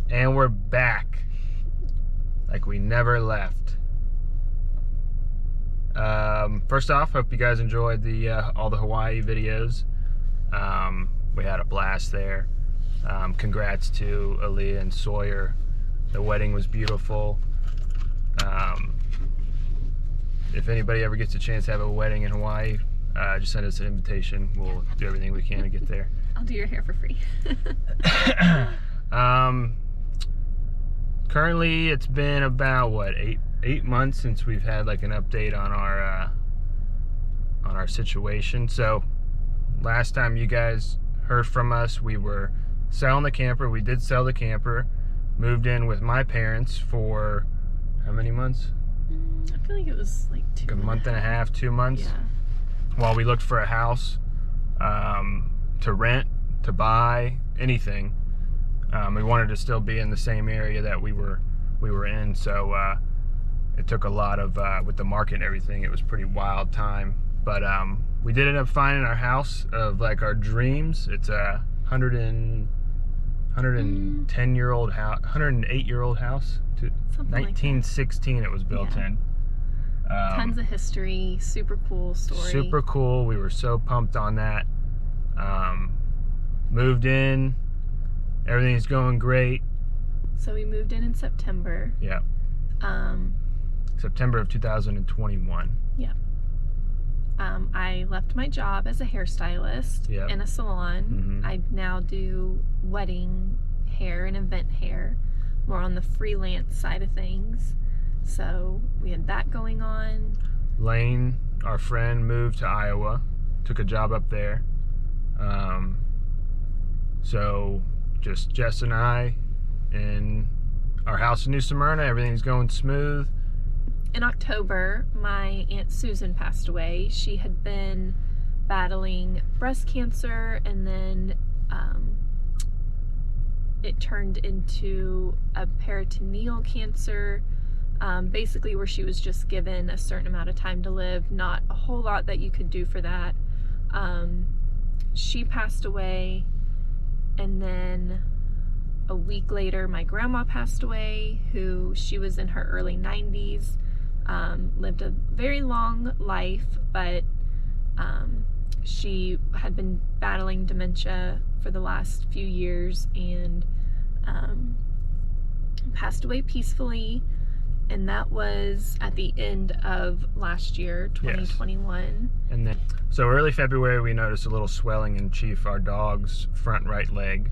And we're back. Like we never left. First off, hope you guys enjoyed the all the Hawaii videos. We had a blast there. Congrats to Aaliyah and Sawyer. The wedding was beautiful. If anybody ever gets a chance to have a wedding in Hawaii, just send us an invitation. We'll do everything we can to get there. I'll do your hair for free. Currently, it's been about what, eight months since we've had like an update on our situation. So last time you guys heard from us, we were selling the camper. We did sell the camper, moved in with my parents for how many months? I feel like it was like a month and a half, 2 months. Yeah. While we looked for a house to rent, to buy, anything. We wanted to still be in the same area that we were in, so it took a lot of with the market and everything. It was a pretty wild time, but we did end up finding our house of like our dreams. It's a 110-year-old house, 108-year-old house. Something 1916 it was built in. Tons of history, super cool story. Super cool. We were so pumped on that. Moved in. Everything's going great. So we moved in September. Yeah. September of 2021. Yeah. I left my job as a hairstylist in a salon. I now do wedding hair and event hair, more on the freelance side of things. So we had that going on. Lane, our friend, moved to Iowa, took a job up there. So just Jess and I in our house in New Smyrna. Everything's going smooth. In October, my Aunt Susan passed away. She had been battling breast cancer, and then it turned into a peritoneal cancer, basically where she was just given a certain amount of time to live, not a whole lot that you could do for that. She passed away, and then a week later my grandma passed away, who she was in her early 90s, lived a very long life, but she had been battling dementia for the last few years, and passed away peacefully, and that was at the end of last year, 2021. Yes. And then, so early February, we noticed a little swelling in Chief, our dog's front right leg.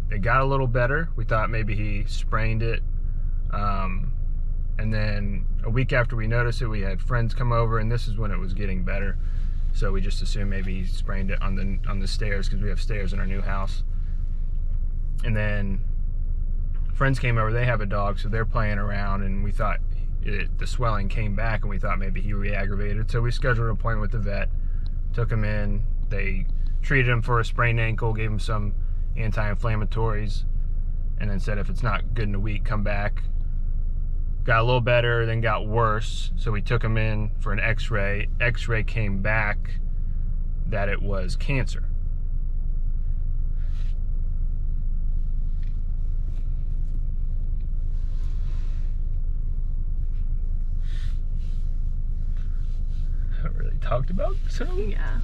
It got a little better. We thought maybe he sprained it. And then a week after we noticed it, we had friends come over, and this is when it was getting better. So we just assumed maybe he sprained it on the stairs, because we have stairs in our new house. And then friends came over. They have a dog, so they're playing around, and we thought the swelling came back, and we thought maybe he re-aggravated. So we scheduled an appointment with the vet, took him in. They treated him for a sprained ankle, gave him some anti-inflammatories, and then said if it's not good in a week, come back. Got a little better, then got worse, so we took him in for an x-ray. X-ray came back that it was cancer. Haven't really talked about this. Yeah.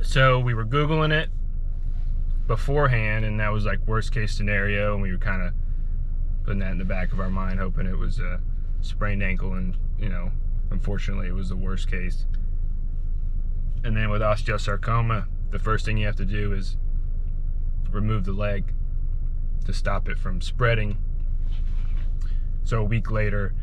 So we were Googling it beforehand, and that was like worst case scenario, and we were kind of putting that in the back of our mind, hoping it was a sprained ankle, and unfortunately it was the worst case. And then with osteosarcoma, the first thing you have to do is remove the leg to stop it from spreading. So a week later,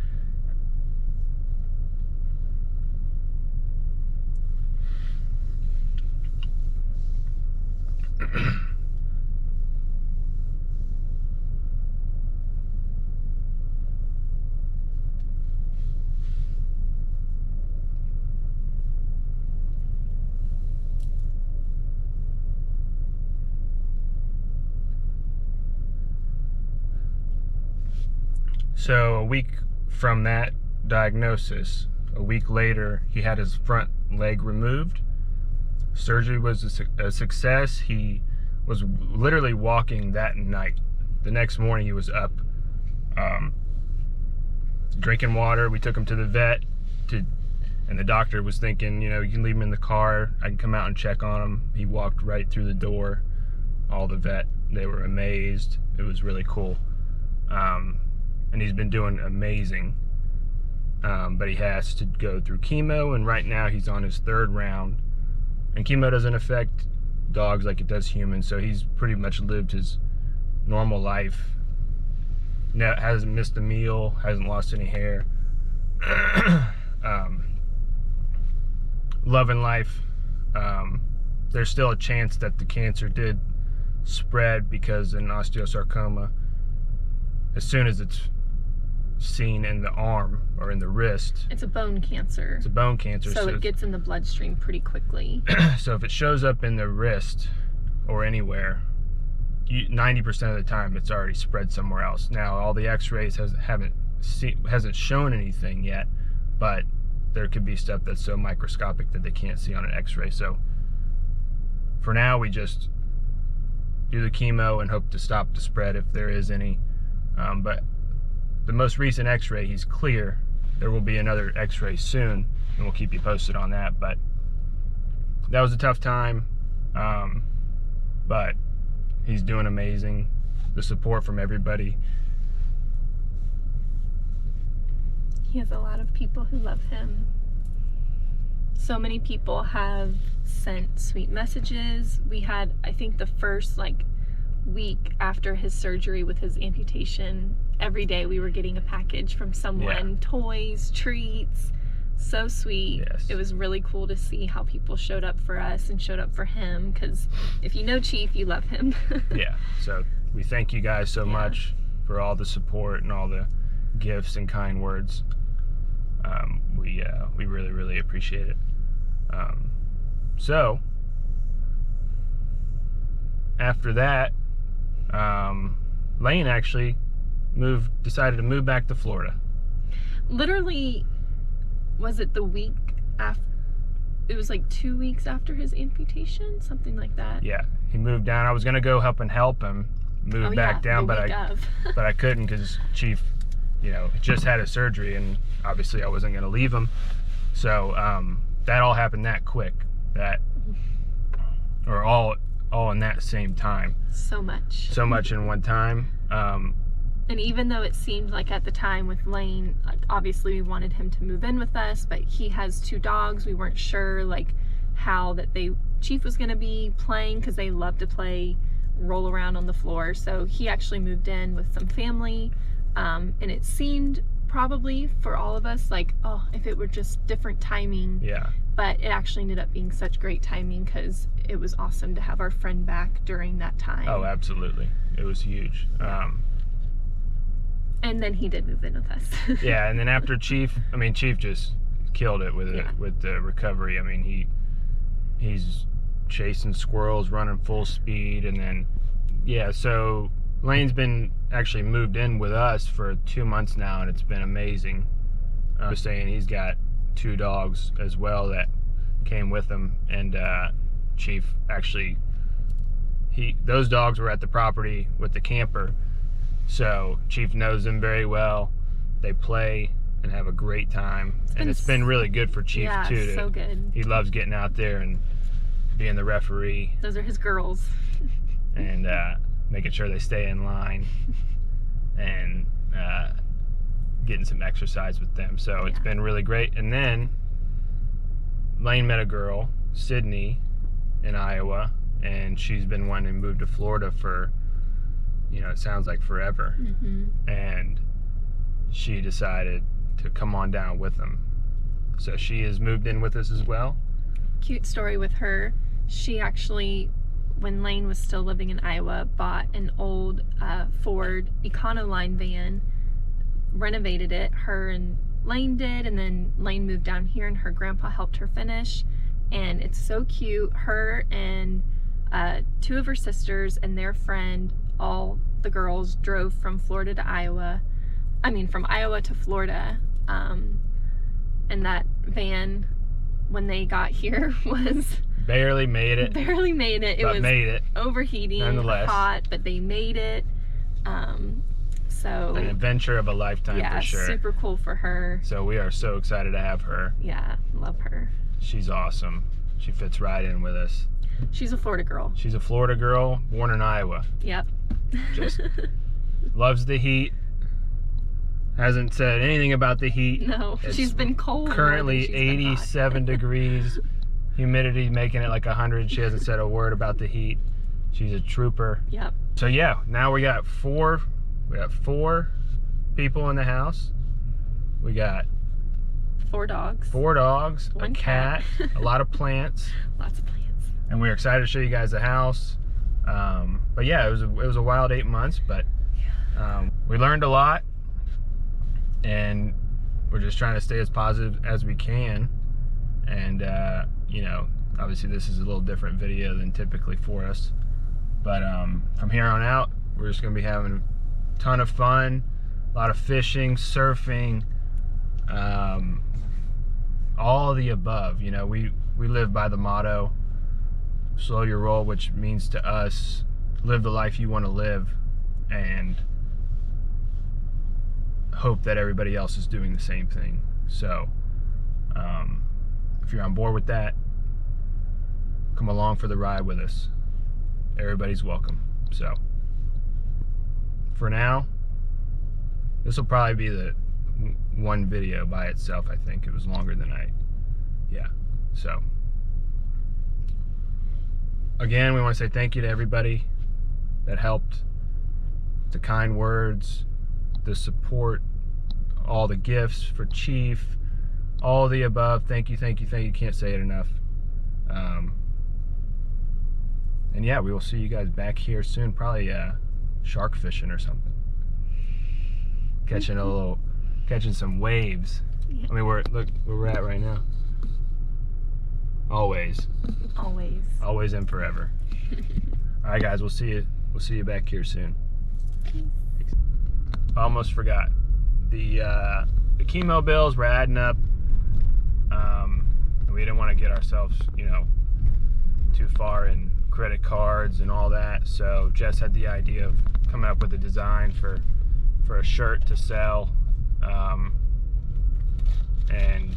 so a week from that diagnosis, a week later, he had his front leg removed. Surgery was a success. He was literally walking that night. The next morning he was up, drinking water. We took him to the vet, and the doctor was thinking, you can leave him in the car. I can come out and check on him. He walked right through the door. All the vet, they were amazed. It was really cool. And he's been doing amazing. But he has to go through chemo, and right now he's on his 3rd round. And chemo doesn't affect dogs like it does humans, so he's pretty much lived his normal life. Hasn't missed a meal, hasn't lost any hair. Loving life. There's still a chance that the cancer did spread, because in osteosarcoma, as soon as it's seen in the arm or in the wrist, it's a bone cancer. It's a bone cancer, so it gets in the bloodstream pretty quickly. So if it shows up in the wrist or anywhere, 90% of the time it's already spread somewhere else. Now all the X-rays hasn't shown anything yet, but there could be stuff that's so microscopic that they can't see on an X-ray. So for now, we just do the chemo and hope to stop the spread if there is any. But the most recent X-ray, he's clear. There will be another X-ray soon, and we'll keep you posted on that. But that was a tough time, but he's doing amazing. The support from everybody. He has a lot of people who love him. So many people have sent sweet messages. We had, I think, the first week after his surgery with his amputation, every day we were getting a package from someone. Yeah. Toys, treats. So sweet. Yes. It was really cool to see how people showed up for us and showed up for him, because if you know Chief, you love him. Yeah, so we thank you guys so much for all the support and all the gifts and kind words. We really, really appreciate it. So after that, Lane actually decided to move back to Florida. Literally, was it the week after? It was 2 weeks after his amputation, something like that. Yeah, he moved down. I was gonna go help him move back down, but I couldn't, because Chief, just had a surgery, and obviously I wasn't gonna leave him. So that all happened that quick, or all in that same time. So much in one time. And even though it seemed like at the time with Lane, obviously we wanted him to move in with us, but he has 2 dogs. We weren't sure how Chief was going to be playing, because they love to play roll around on the floor. So he actually moved in with some family, and it seemed probably for all of us if it were just different timing. Yeah. But it actually ended up being such great timing, because it was awesome to have our friend back during that time. Oh, absolutely. It was huge. And then he did move in with us. Yeah, and then after Chief just killed it with the recovery. He's chasing squirrels, running full speed, and then so Lane's been actually moved in with us for 2 months now, and it's been amazing. I was saying he's got 2 dogs as well that came with him, and Chief actually, those dogs were at the property with the camper. So Chief knows them very well. They play and have a great time, and it's been really good for Chief too. Yeah, so good. He loves getting out there and being the referee. Those are his girls. And making sure they stay in line, and getting some exercise with them. So it's been really great. And then Lane met a girl, Sydney, in Iowa, and she's been wanting to move to Florida for, it sounds like forever. Mm-hmm. And she decided to come on down with them. So she has moved in with us as well. Cute story with her. She actually, when Lane was still living in Iowa, bought an old Ford Econoline van, renovated it. Her and Lane did, and then Lane moved down here, and her grandpa helped her finish. And it's so cute. Her and 2 of her sisters and their friend, all the girls, drove from Florida to Iowa. From Iowa to Florida. And that van, when they got here, was Barely made it. Barely made it. It but was made it. overheating, Nonetheless. hot, but they made it. So An adventure of a lifetime yeah, for sure. super cool for her. So we are so excited to have her. Yeah, love her. She's awesome. She fits right in with us. She's a Florida girl. She's a Florida girl, born in Iowa. Yep. Just loves the heat. Hasn't said anything about the heat. No, It's she's been cold. Currently more than she's been hot. 87 degrees. Humidity making it like 100. She hasn't said a word about the heat. She's a trooper. Yep. So yeah, now we got four people in the house. We got 4 dogs. 4 dogs, a One cat, a lot of plants. Lots of plants. And we're excited to show you guys the house. But yeah, it was a wild 8 months, but we learned a lot, and we're just trying to stay as positive as we can. And you know, obviously this is a little different video than typically for us, but from here on out, we're just gonna be having a ton of fun, a lot of fishing, surfing, all of the above. You know, we live by the motto, slow your roll, which means to us, live the life you want to live, and hope that everybody else is doing the same thing. So if you're on board with that, come along for the ride with us. Everybody's welcome. So for now, this will probably be the one video by itself. I think it was longer than yeah. So again, we want to say thank you to everybody that helped, the kind words, the support, all the gifts for Chief, all the above. Thank you, thank you, thank you. Can't say it enough. And yeah, we will see you guys back here soon. Probably shark fishing or something. Catching some waves. Yeah. I mean, look where we're at right now. Always. Always. Always and forever. All right, guys, we'll see you back here soon. I almost forgot. The chemo bills were adding up. We didn't want to get ourselves, you know, too far in credit cards and all that. So Jess had the idea of coming up with a design for a shirt to sell. And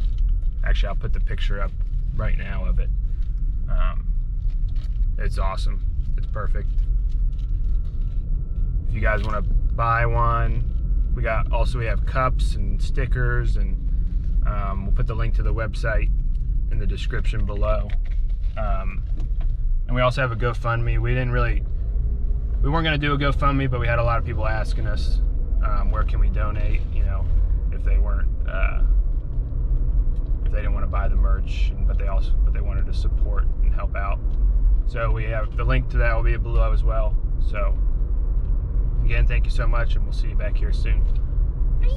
actually, I'll put the picture up right now of it. It's awesome. It's perfect. If you guys want to buy one, we have cups and stickers, and we'll put the link to the website in the description below. And we also have a GoFundMe. We weren't going to do a GoFundMe, but we had a lot of people asking us where can we donate, you know, if they didn't want to buy the merch, but they wanted to support and help out. So we have the link to that will be below as well. So again, thank you so much, and we'll see you back here soon. Peace.